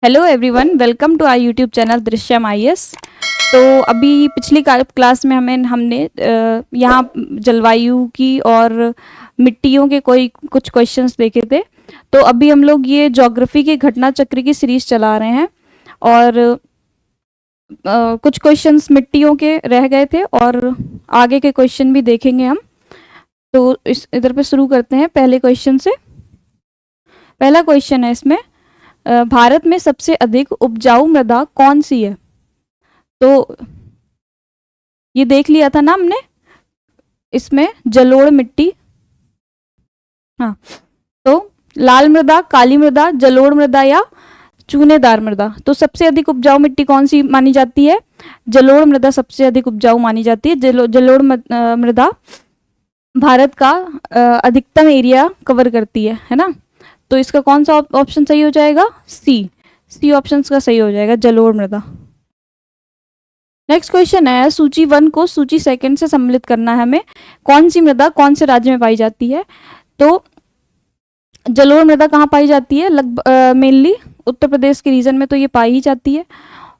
Hello everyone, welcome to our YouTube channel Drishyam IAS. तो अभी पिछली क्लास में हमने यहाँ जलवायु की और मिट्टियों के कुछ क्वेश्चंस देखे थे। तो अभी हम लोग ये ज्योग्राफी के घटना चक्र की सीरीज चला रहे हैं और कुछ क्वेश्चंस मिट्टियों के रह गए थे और आगे के क्वेश्चन भी देखेंगे हम। तो इधर पे शुरू करते हैं पहले क्वेश्चन से। पहला क्वेश्चन है इसमें, भारत में सबसे अधिक उपजाऊ मृदा कौन सी है? तो ये देख लिया था ना हमने, इसमें जलोढ़ मिट्टी। हाँ, तो लाल मृदा, काली मृदा, जलोढ़ मृदा या चूनेदार मृदा। तो सबसे अधिक उपजाऊ मिट्टी कौन सी मानी जाती है? जलोढ़ मृदा सबसे अधिक उपजाऊ मानी जाती है। जलोढ़ मृदा भारत का अधिकतम एरिया कवर करती है ना। तो इसका कौन सा ऑप्शन सही हो जाएगा? सी ऑप्शन का सही हो जाएगा, जलोढ़ मृदा। नेक्स्ट क्वेश्चन है, सूची 1 को सूची 2 से सम्मिलित करना है हमें। कौन सी मृदा कौन से राज्य में पाई जाती है? तो जलोढ़ मृदा कहाँ पाई जाती है? मेनली उत्तर प्रदेश के रीजन में तो ये पाई ही जाती है।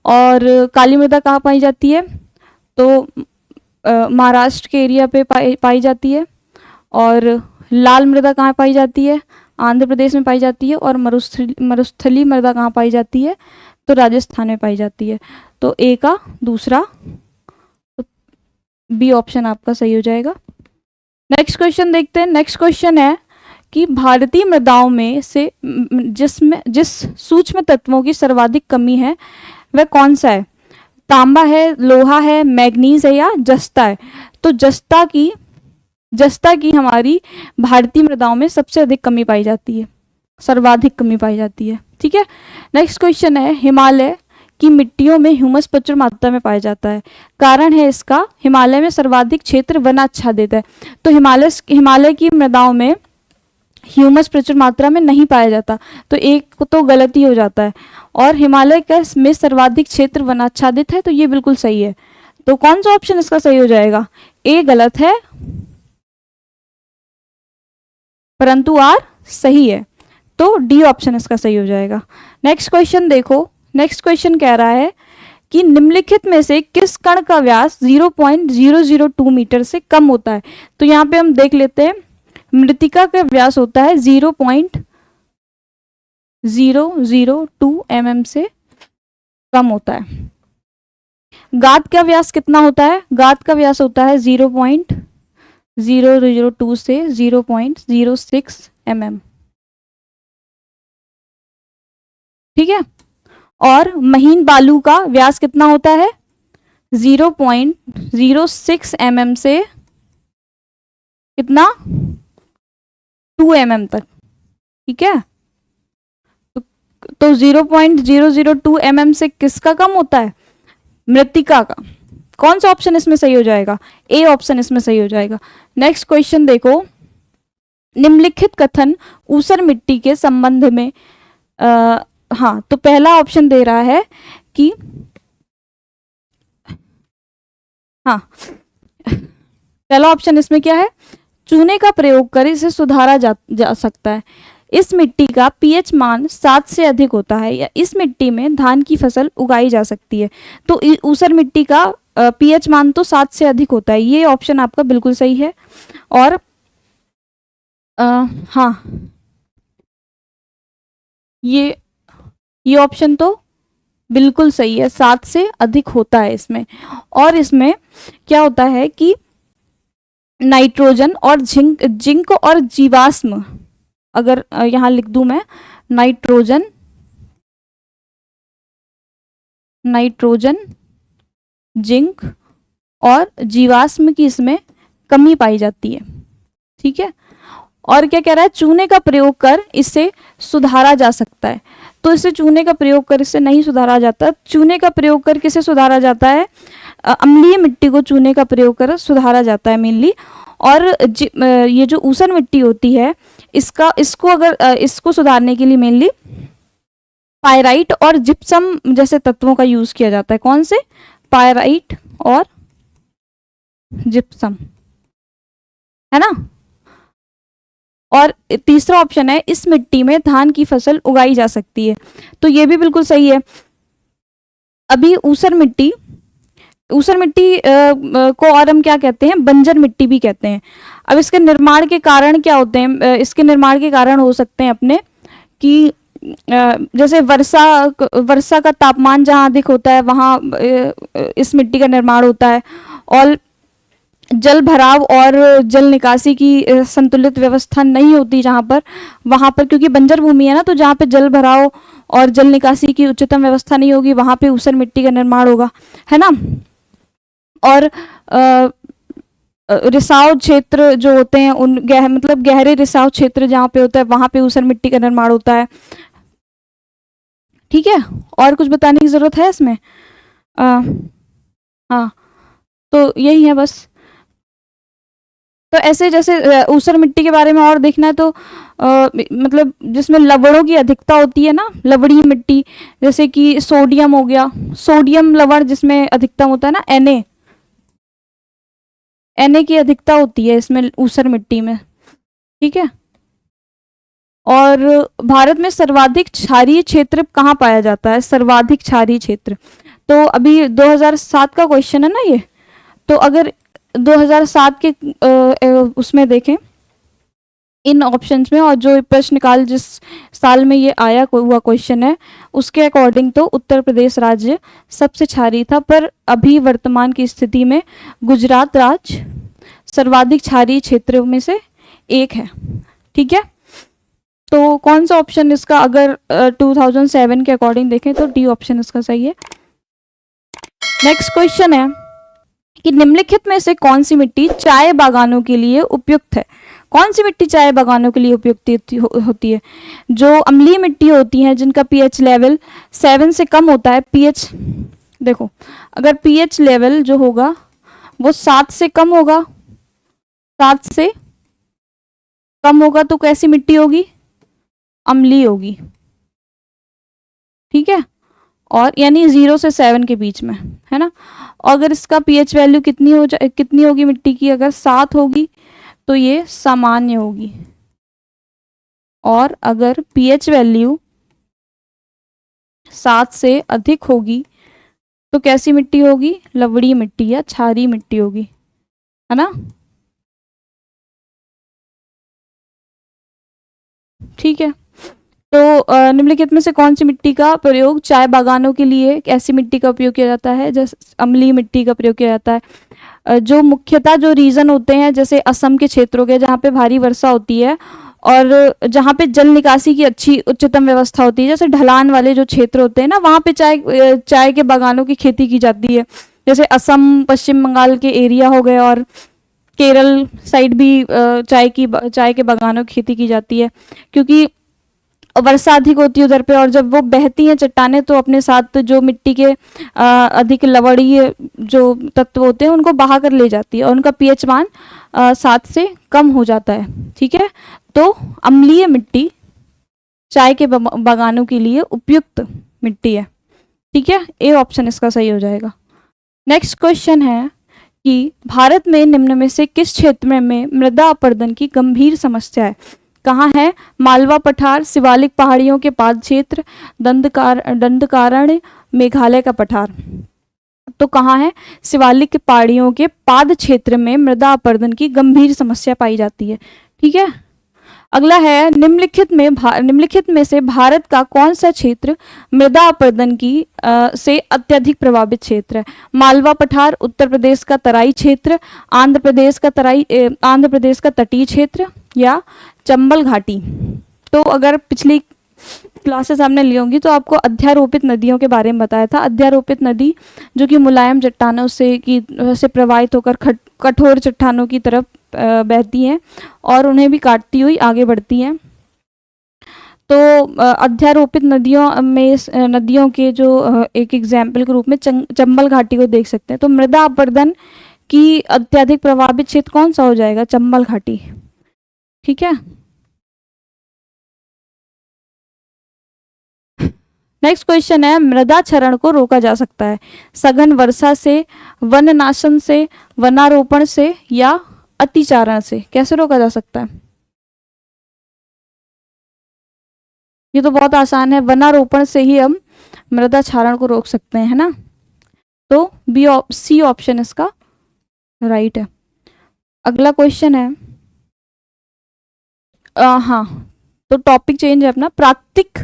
और काली मृदा कहाँ पाई जाती है? तो महाराष्ट्र के एरिया पे पाई जाती है। और लाल मृदा कहाँ पाई जाती है? आंध्र प्रदेश में पाई जाती है। और मरुस्थली मृदा कहाँ पाई जाती है? तो राजस्थान में पाई जाती है। तो ए का दूसरा, तो बी ऑप्शन आपका सही हो जाएगा। नेक्स्ट क्वेश्चन देखते हैं। नेक्स्ट क्वेश्चन है कि भारतीय मृदाओं में से जिस सूक्ष्म तत्वों की सर्वाधिक कमी है वह कौन सा है? तांबा है, लोहा है, मैग्नीज है या जस्ता है? तो जस्ता की हमारी भारतीय मृदाओं में सबसे अधिक कमी पाई जाती है, सर्वाधिक कमी पाई जाती है। ठीक है। नेक्स्ट क्वेश्चन है, हिमालय की मिट्टियों में ह्यूमस प्रचुर मात्रा में पाया जाता है। कारण है इसका, हिमालय में सर्वाधिक क्षेत्र वनाच्छादित है। तो हिमालय की मृदाओं में ह्यूमस प्रचुर मात्रा में नहीं पाया जाता, तो एक तो गलती हो जाता है। और हिमालय का में सर्वाधिक क्षेत्र वनाच्छादित है, तो ये बिल्कुल सही है। तो कौन सा ऑप्शन इसका सही हो जाएगा? ए गलत है परंतु आर सही है, तो डी ऑप्शन इसका सही हो जाएगा। नेक्स्ट क्वेश्चन देखो। नेक्स्ट क्वेश्चन कह रहा है कि निम्नलिखित में से किस कण का व्यास 0.002 मीटर से कम होता है? तो यहाँ पे हम देख लेते हैं, मृत्तिका का व्यास होता है 0.002 mm से कम होता है। गाद का व्यास कितना होता है? गाद का व्यास होता है 0.002 से 0.06 mm। ठीक है। और महीन बालू का व्यास कितना होता है? 0.06 mm से कितना? 2 mm तक। ठीक है। तो 0.002 mm से किसका कम होता है? मृत्तिका का। कौन सा ऑप्शन इसमें सही हो जाएगा? ए ऑप्शन इसमें सही हो जाएगा। नेक्स्ट क्वेश्चन देखो। निम्नलिखित कथन ऊसर मिट्टी के संबंध में हाँ, तो पहला ऑप्शन दे रहा है कि हाँ, पहला ऑप्शन इसमें क्या है? चूने का प्रयोग कर इसे सुधारा जा सकता है। इस मिट्टी का पीएच मान 7 से अधिक होता है, या इस मिट्टी में धान की फसल उगाई जा सकती है। तो ऊसर मिट्टी का पीएच मान तो 7 से अधिक होता है, ये ऑप्शन आपका बिल्कुल सही है। और हाँ, ये ऑप्शन तो बिल्कुल सही है, 7 से अधिक होता है इसमें। और इसमें क्या होता है कि नाइट्रोजन और जिंक और जीवाश्म, अगर यहां लिख दूं मैं, नाइट्रोजन जिंक और जीवाश्म की इसमें कमी पाई जाती है। ठीक है। और क्या कह रहा है? चूने का प्रयोग कर इसे सुधारा जा सकता है। तो इसे चूने का प्रयोग कर इसे नहीं सुधारा जाता। चूने का प्रयोग कर किसे सुधारा जाता है? अम्लीय मिट्टी को चूने का प्रयोग कर सुधारा जाता है मेनली। और ये जो ऊसर मिट्टी होती है, इसको सुधारने के लिए मेनली पायराइट और जिप्सम जैसे तत्वों का यूज किया जाता है। कौन से? पायराइट और जिप्सम, है ना। और तीसरा ऑप्शन है इस मिट्टी में धान की फसल उगाई जा सकती है। तो ये भी बिल्कुल सही है। अभी ऊसर मिट्टी को और हम क्या कहते हैं, बंजर मिट्टी भी कहते हैं। अब इसके निर्माण के कारण क्या होते हैं, इसके निर्माण के कारण हो सकते हैं अपने कि जैसे वर्षा का तापमान जहाँ अधिक होता है वहाँ इस मिट्टी का निर्माण होता है, और जल भराव और जल निकासी की संतुलित व्यवस्था नहीं होती जहाँ पर, वहाँ पर क्योंकि बंजर भूमि है ना, तो जहाँ पे जल भराव और जल निकासी की उच्चतम व्यवस्था नहीं होगी वहाँ पे ऊसर मिट्टी का निर्माण होगा, है ना। और रिसाव क्षेत्र जो होते हैं उन मतलब गहरे रिसाव क्षेत्र जहाँ पे होता है वहाँ पे ऊसर मिट्टी का निर्माण होता है। ठीक है, और कुछ बताने की ज़रूरत है इसमें? हाँ, तो यही है बस। तो ऐसे जैसे ऊसर मिट्टी के बारे में और देखना है तो मतलब जिसमें लवणों की अधिकता होती है ना, लवणीय मिट्टी, जैसे कि सोडियम हो गया, सोडियम लवण जिसमें अधिकतम होता है ना, Na की अधिकता होती है इसमें ऊसर मिट्टी में। ठीक है, और भारत में सर्वाधिक क्षारीय क्षेत्र कहाँ पाया जाता है? सर्वाधिक क्षारीय क्षेत्र, तो अभी 2007 का क्वेश्चन है ना ये, तो अगर 2007 के उसमें देखें इन ऑप्शंस में, और जो प्रश्नकाल जिस साल में ये आया हुआ क्वेश्चन है उसके अकॉर्डिंग तो उत्तर प्रदेश राज्य सबसे क्षारीय था, पर अभी वर्तमान की स्थिति में गुजरात राज्य सर्वाधिक क्षारीय क्षेत्रों में से एक है। ठीक है, तो कौन सा ऑप्शन इसका, अगर 2007 के अकॉर्डिंग देखें तो डी ऑप्शन इसका सही है। नेक्स्ट क्वेश्चन है कि निम्नलिखित में से कौन सी मिट्टी चाय बागानों के लिए उपयुक्त है? कौन सी मिट्टी चाय बागानों के लिए उपयुक्त होती है? जो अम्लीय मिट्टी होती हैं जिनका पीएच लेवल 7 से कम होता है, पीएच देखो अगर पीएच लेवल जो होगा वो 7 से कम होगा, 7 से कम होगा तो कैसी मिट्टी होगी? अम्लीय होगी। ठीक है, और यानी 0 से 7 के बीच में, है ना। अगर इसका पीएच वैल्यू कितनी होगी मिट्टी की, अगर 7 होगी तो ये सामान्य होगी, और अगर पीएच वैल्यू 7 से अधिक होगी तो कैसी मिट्टी होगी? लवणीय मिट्टी या क्षारीय मिट्टी होगी, है ना। ठीक है, तो निम्नलिखित में से कौन सी मिट्टी का प्रयोग चाय बागानों के लिए, ऐसी मिट्टी का उपयोग किया जाता है? जैसे अम्लीय मिट्टी का प्रयोग किया जाता है। जो मुख्यतः जो रीजन होते हैं जैसे असम के क्षेत्रों के जहाँ पे भारी वर्षा होती है और जहाँ पे जल निकासी की अच्छी उच्चतम व्यवस्था होती है, जैसे ढलान वाले जो क्षेत्र होते हैं ना वहाँ पे चाय के बागानों की खेती की जाती है। जैसे असम, पश्चिम बंगाल के एरिया हो गए, और केरल साइड भी चाय के बागानों की खेती की जाती है, क्योंकि वर्षा अधिक होती है उधर पे, और जब वो बहती हैं चट्टानें तो अपने साथ जो मिट्टी के अधिक लवणीय जो तत्व होते हैं उनको बहा कर ले जाती है, और उनका पीएच मान 7 से कम हो जाता है। ठीक है, तो अम्लीय मिट्टी चाय के बागानों के लिए उपयुक्त मिट्टी है। ठीक है, ए ऑप्शन इसका सही हो जाएगा। नेक्स्ट क्वेश्चन है कि भारत में निम्न में से किस क्षेत्र में मृदा अपरदन की गंभीर समस्या है? कहाँ है? मालवा पठार, शिवालिक पहाड़ियों के पाद क्षेत्र, दंडकारण्य, मेघालय का पठार। तो कहाँ है? शिवालिक पहाड़ियों के पाद क्षेत्र में मृदा अपरदन की गंभीर समस्या पाई जाती है। ठीक है, अगला है निम्नलिखित में से भारत का कौन सा क्षेत्र मृदा अपरदन की से अत्यधिक प्रभावित क्षेत्र है? मालवा पठार, उत्तर प्रदेश का तराई क्षेत्र, आंध्र प्रदेश का तटीय क्षेत्र, या चंबल घाटी। तो अगर पिछली क्लासेस आपने ली होंगी तो आपको अध्यारोपित नदियों के बारे में बताया था। अध्यारोपित नदी जो कि मुलायम चट्टानों से प्रवाहित होकर कठोर चट्टानों की तरफ बहती हैं और उन्हें भी काटती हुई आगे बढ़ती हैं। तो अध्यारोपित नदियों के जो एक एग्जाम्पल के रूप में चंबल घाटी को देख सकते हैं। तो मृदा अपरदन की अत्यधिक प्रभावित क्षेत्र कौन सा हो जाएगा? चंबल घाटी। ठीक है, नेक्स्ट क्वेश्चन है मृदा क्षरण को रोका जा सकता है सघन वर्षा से, वननाशन से, वनारोपण से, या अतिचारण से। कैसे रोका जा सकता है? ये तो बहुत आसान है, वनारोपण से ही हम मृदा क्षारण को रोक सकते हैं, है ना। तो सी ऑप्शन इसका राइट है। अगला क्वेश्चन है हाँ, तो टॉपिक चेंज है अपना, प्राकृतिक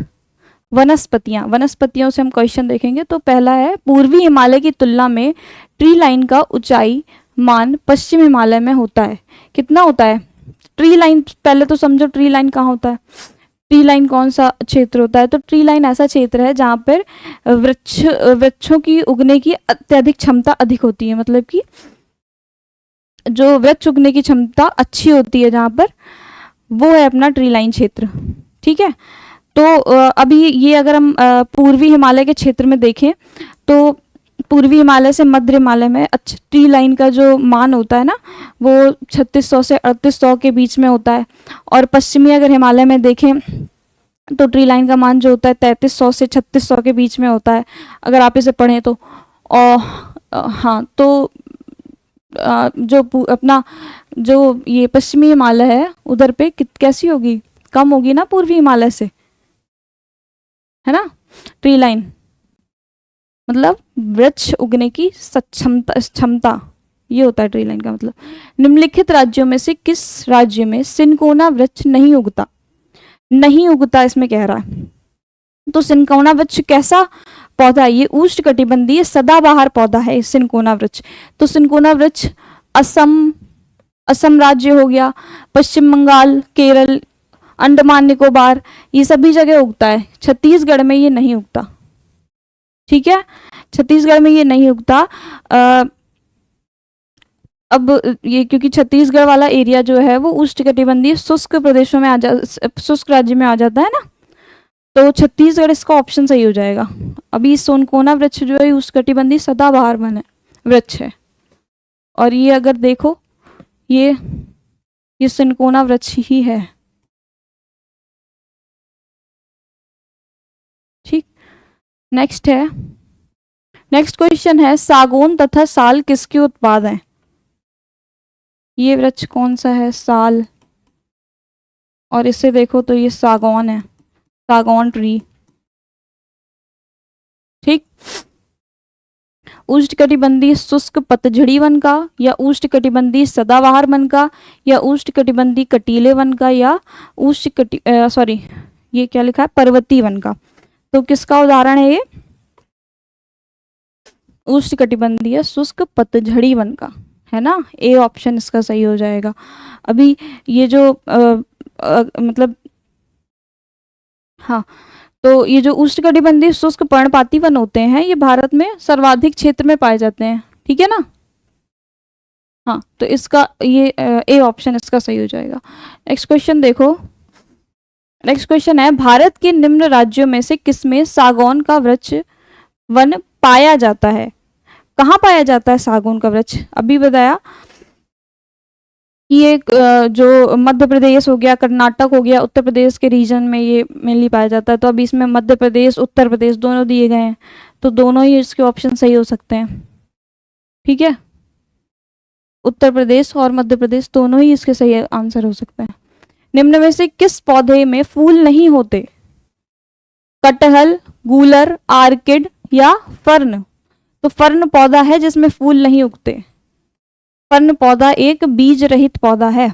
वनस्पतियां, वनस्पतियों से हम क्वेश्चन देखेंगे। तो पहला है, पूर्वी हिमालय की तुलना में ट्री लाइन का ऊंचाई मान पश्चिम हिमालय में होता है, कितना होता है। ट्री लाइन पहले तो समझो, ट्री लाइन कहाँ होता है, ट्री लाइन कौन सा क्षेत्र होता है। तो ट्री लाइन ऐसा क्षेत्र है जहाँ पर वृक्षों की उगने की अत्यधिक क्षमता अधिक होती है, मतलब कि जो वृक्ष उगने की क्षमता अच्छी होती है जहाँ पर, वो है अपना ट्री लाइन क्षेत्र। ठीक है, तो अभी ये अगर हम पूर्वी हिमालय के क्षेत्र में देखें तो पूर्वी हिमालय से मध्य हिमालय में ट्री लाइन का जो मान होता है ना, वो 3600 से 3800 के बीच में होता है। और पश्चिमी अगर हिमालय में देखें तो ट्री लाइन का मान जो होता है 3300 से 3600 के बीच में होता है, अगर आप इसे पढ़ें तो। और हाँ, तो जो अपना जो ये पश्चिमी हिमालय है उधर पे कैसी होगी, कम होगी ना पूर्वी हिमालय से, है ना। ट्री लाइन मतलब वृक्ष उगने की क्षमता, ये होता है ट्री लाइन का मतलब। निम्नलिखित राज्यों में से किस राज्य में सिनकोना वृक्ष नहीं उगता, नहीं उगता इसमें कह रहा है। तो सिनकोना वृक्ष कैसा पौधा है, ये उष्णकटिबंधीय सदाबहार पौधा है सिनकोना वृक्ष। तो सिनकोना वृक्ष असम राज्य हो गया, पश्चिम बंगाल, केरल, अंडमान निकोबार, ये सभी जगह उगता है। छत्तीसगढ़ में ये नहीं उगता, ठीक है, छत्तीसगढ़ में ये नहीं उगता। अब ये क्योंकि छत्तीसगढ़ वाला एरिया जो है वो उष्णकटिबंधीय शुष्क प्रदेशों में शुष्क राज्य में आ जाता है ना, तो छत्तीसगढ़ इसका ऑप्शन सही हो जाएगा। अभी सोनकोना वृक्ष जो है उष्णकटिबंधीय सदाबहार वन वृक्ष है, और ये अगर देखो ये सिनकोना वृक्ष ही है। ठीक, नेक्स्ट है, नेक्स्ट क्वेश्चन है, सागौन तथा साल किसके उत्पाद हैं। ये वृक्ष कौन सा है, साल, और इसे देखो तो ये सागौन है, सागौन ट्री। ठीक, उष्णकटिबंधीय शुष्क पतझड़ी वन का, या उष्णकटिबंधीय सदाबहार वन का, या उष्णकटिबंधीय कटीले वन का, या सॉरी ये क्या लिखा है, पर्वतीय वन का। तो किसका उदाहरण है ये, उष्णकटिबंधीय शुष्क पतझड़ी वन का, है ना। ए ऑप्शन इसका सही हो जाएगा। अभी ये जो मतलब हाँ, तो ये जो उष्णकटिबंधीय शुष्क पर्णपाती वन होते हैं ये भारत में सर्वाधिक क्षेत्र में पाए जाते हैं, ठीक है ना। हाँ, तो इसका ये ए ऑप्शन इसका सही हो जाएगा। नेक्स्ट क्वेश्चन देखो, नेक्स्ट क्वेश्चन है, भारत के निम्न राज्यों में से किसमें सागौन का वृक्ष वन पाया जाता है। कहाँ पाया जाता है सागौन का वृक्ष, अभी बताया कि ये जो मध्य प्रदेश हो गया, कर्नाटक हो गया, उत्तर प्रदेश के रीजन में ये मेनली पाया जाता है। तो अभी इसमें मध्य प्रदेश उत्तर प्रदेश दोनों दिए गए हैं, तो दोनों ही इसके ऑप्शन सही हो सकते हैं, ठीक है। उत्तर प्रदेश और मध्य प्रदेश दोनों ही इसके सही आंसर हो सकते हैं। निम्न में से किस पौधे में फूल नहीं होते, कटहल, गूलर, आर्किड या फर्न। तो फर्न पौधा है जिसमें फूल नहीं उगते। फर्न पौधा एक बीज रहित पौधा है,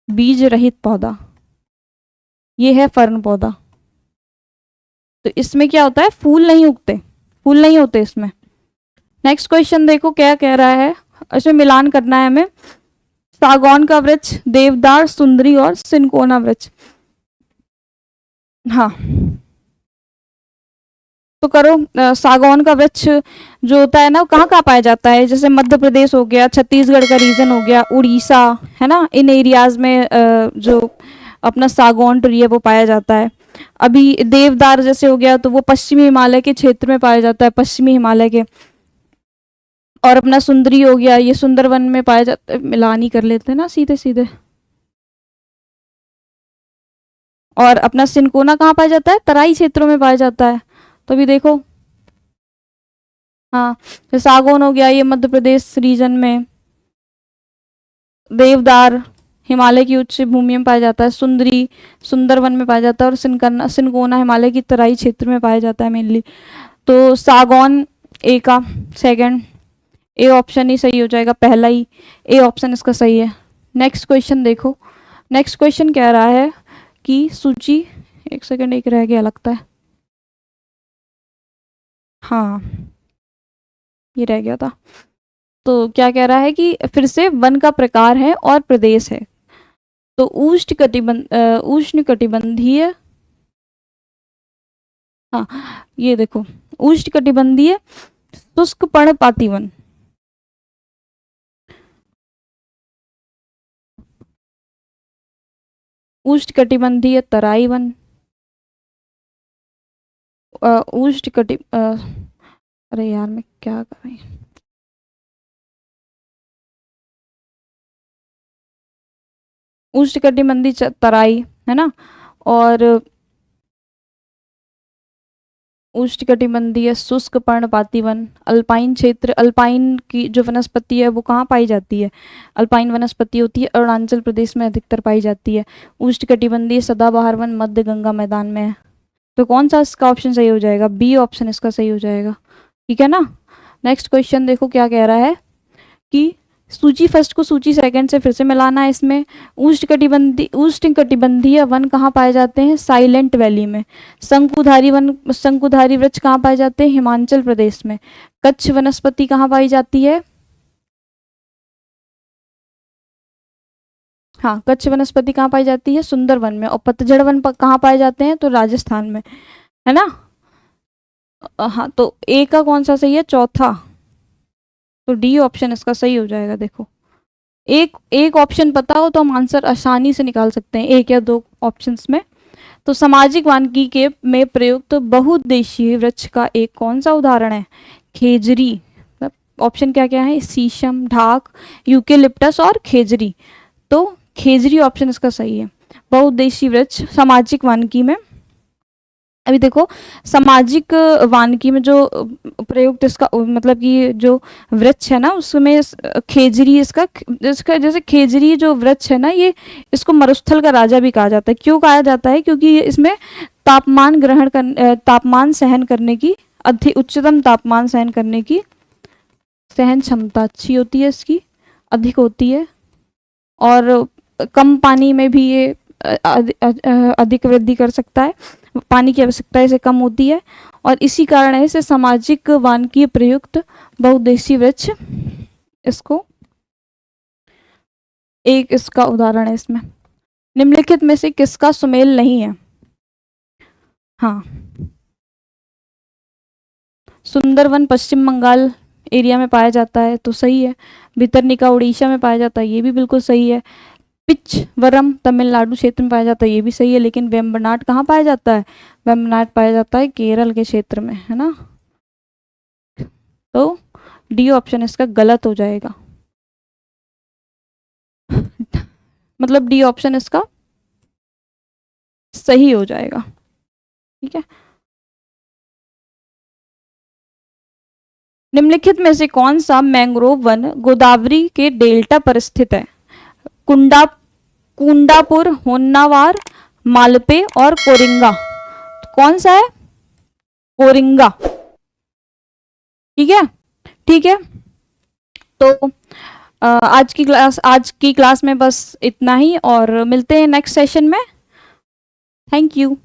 बीज रहित पौधा ये है फर्न पौधा। तो इसमें क्या होता है, फूल नहीं उगते, फूल नहीं होते इसमें। नेक्स्ट क्वेश्चन देखो क्या कह रहा है, इसमें मिलान करना है हमें। सागौन का वृक्ष, देवदार, सुंदरी और सिनकोना वृक्ष। हाँ, तो करो। सागौन का वृक्ष जो होता है ना, कहाँ कहाँ पाया जाता है, जैसे मध्य प्रदेश हो गया, छत्तीसगढ़ का रीजन हो गया, उड़ीसा, है ना, इन एरियाज में जो अपना सागौन ट्री है वो पाया जाता है। अभी देवदार जैसे हो गया तो वो पश्चिमी हिमालय के क्षेत्र में पाया जाता है, पश्चिमी हिमालय के। और अपना सुंदरी हो गया, ये सुंदरवन में पाया जाता है। मिलान ही कर लेते हैं ना सीधे सीधे। और अपना सिनकोना कहाँ पाया जाता है, तराई क्षेत्रों में पाया जाता है। तो अभी देखो, हाँ, तो सागौन हो गया ये मध्य प्रदेश रीजन में, देवदार हिमालय की उच्च भूमि में पाया जाता है। सुंदरी सुंदरवन में पाया जाता है। और सिनकोना हिमालय की तराई क्षेत्र में पाया जाता है मेनली। तो सागौन ए का सेकंड, ए ऑप्शन ही सही हो जाएगा, पहला ही ए ऑप्शन इसका सही है। नेक्स्ट क्वेश्चन देखो। नेक्स्ट क्वेश्चन कह रहा है कि सूची, एक सेकंड, एक रह गया लगता है, हाँ ये रह गया था। तो क्या कह रहा है कि फिर से वन का प्रकार है और प्रदेश है। तो उष्ण कटिबंधीय, हाँ ये देखो, उष्ण कटिबंधीय शुष्क पर्णपाती वन, उष्ण कटिबंधीय तराई वन, उष्ण कटि अरे यार मैं क्या कर रही हूँ, उष्ण कटिबंधीय तराई है ना, और उष्ण कटिबंधीय शुष्क पर्णपाती वन। अल्पाइन क्षेत्र, अल्पाइन की जो वनस्पति है वो कहाँ पाई जाती है, अल्पाइन वनस्पति होती है अरुणाचल प्रदेश में अधिकतर पाई जाती है। उष्ण कटिबंधीय सदाबहार वन मध्य गंगा मैदान में है। तो कौन सा इसका ऑप्शन सही हो जाएगा, बी ऑप्शन इसका सही हो जाएगा, ठीक है ना। नेक्स्ट क्वेश्चन देखो क्या कह रहा है कि सूची फर्स्ट को सूची सेकंड से फिर से मिलाना है इसमें। उष्ण कटिबंधीय वन कहाँ पाए जाते हैं, साइलेंट वैली में। शंकुधारी वृक्ष कहाँ पाए जाते हैं, हिमाचल प्रदेश में। कच्छ वनस्पति कहाँ पाई जाती है, हाँ कच्छ वनस्पति कहाँ पाई जाती है, सुंदरवन में। और पतझड़ वन कहाँ पाए जाते हैं, तो राजस्थान में, है ना। हाँ तो ए का कौन सा सही है, चौथा, तो डी ऑप्शन इसका सही हो जाएगा। देखो एक एक ऑप्शन पता हो तो हम आंसर आसानी से निकाल सकते हैं, एक या दो ऑप्शंस में। तो सामाजिक वानिकी के में प्रयुक्त बहुउद्देशीय वृक्ष का एक कौन सा उदाहरण है, खेजरी। ऑप्शन क्या क्या है, शीशम, ढाक, यूकेलिप्टस और खेजरी। तो खेजरी ऑप्शन इसका सही है। बहुउद्देशीय वृक्ष सामाजिक वानिकी में, अभी देखो सामाजिक वानिकी में जो प्रयुक्त इसका मतलब कि जो वृक्ष है ना उसमें खेजरी इसका जैसे खेजरी जो वृक्ष है ना, ये इसको मरुस्थल का राजा भी कहा जाता है। क्यों कहा जाता है, क्योंकि इसमें तापमान सहन करने की, उच्चतम तापमान सहन करने की सहन क्षमता अच्छी होती है, इसकी अधिक होती है। और कम पानी में भी ये अधिक वृद्धि कर सकता है, पानी की आवश्यकता इसे कम होती है। और इसी कारण है इसे सामाजिक वानिकी प्रयुक्त बहुउद्देशीय वृक्ष, इसको एक इसका उदाहरण है। इसमें निम्नलिखित में से किसका सुमेल नहीं है, हाँ सुंदरवन पश्चिम बंगाल एरिया में पाया जाता है तो सही है। भितरनिका उड़ीसा में पाया जाता है, ये भी बिल्कुल सही है। पिचवरम तमिलनाडु क्षेत्र में पाया जाता है, ये भी सही है। लेकिन वेम्बनाड कहाँ पाया जाता है, वेम्बनाड पाया जाता है केरल के क्षेत्र में, है ना। तो डी ऑप्शन इसका गलत हो जाएगा, मतलब डी ऑप्शन इसका सही हो जाएगा, ठीक है। निम्नलिखित में से कौन सा मैंग्रोव वन गोदावरी के डेल्टा पर स्थित है, कुंडापुर, होन्नावर, मालपे और कोरिंगा। तो कौन सा है, कोरिंगा, ठीक है। ठीक है तो आज की क्लास में बस इतना ही, और मिलते हैं नेक्स्ट सेशन में। Thank you.